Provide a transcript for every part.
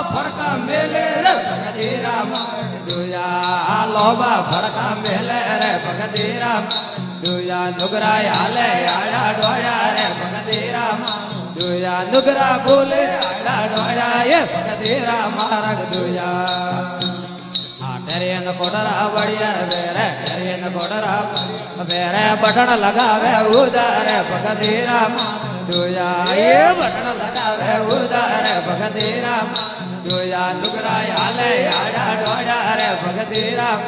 ફરકા મેલે રે ભગતી રામ દુયા લોબા ફરકા મેલે રે ભગતી રામ દુયા નુગરા હાલે આડા ડોળ્યા રે ભગતી રામ દુયા નુગરા બોલે આડા ડોળ્યા એ ભગતી રામ રગ દુયા ડેરિયન કોડરા વડિયા બેરે ડેરિયન કોડરા બેરે બટન લગાવે ઉદારે ભગતી રામ દુયા એ બટન લગાવે ઉદારે ભગતી રામ દુયા નુગરા હાલે આડા ડોળ્યા રે ભગતી રામ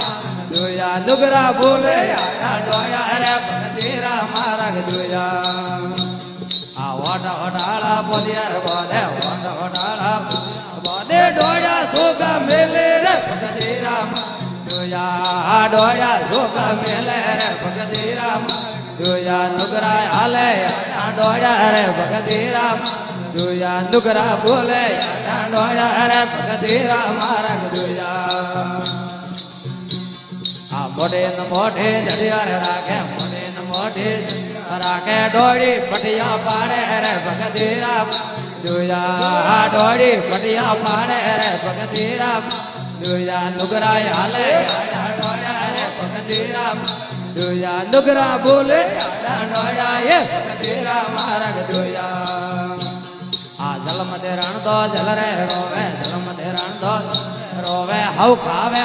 દુયા નુગરા બોલે આડા ડોળ્યા રે ભગતી રામ રગ દુયા આ ઓઢા ઓઢાળા બોલિયાર બોલે ઓઢા ઓઢાળા બોલે ડોળ્યા સોગા મેલે રે ભગતી રામ દુયા ડોળ્યા સોગા મેલે રે ભગતી રામ દુયા નુગરા હાલે આડા ડોળ્યા રે ભગતી રામ દુયા નુગરા બોલે આડા ડોળ્યા રે ભગતી રામ રગ દુયા આ મોઢે ન મોઢે જડિયાર રાખે મોઢે ન મોઢે રાખે ડોળી પટિયા પાડે રે ભગતી રામ દુયા ડોળી પટિયા પાડે રે ભગતી રામ દુયા નુગરા હાલે આડા ડોળ્યા રે ભગતી રામ દુયા નુગરા બોલે આડા ડોળ્યા એ ભગતી રામ રગ દુયા આ જલમ દે રણ દો જલ રે રોવે જલમ દે રણ દો રોવે હવ ખાવે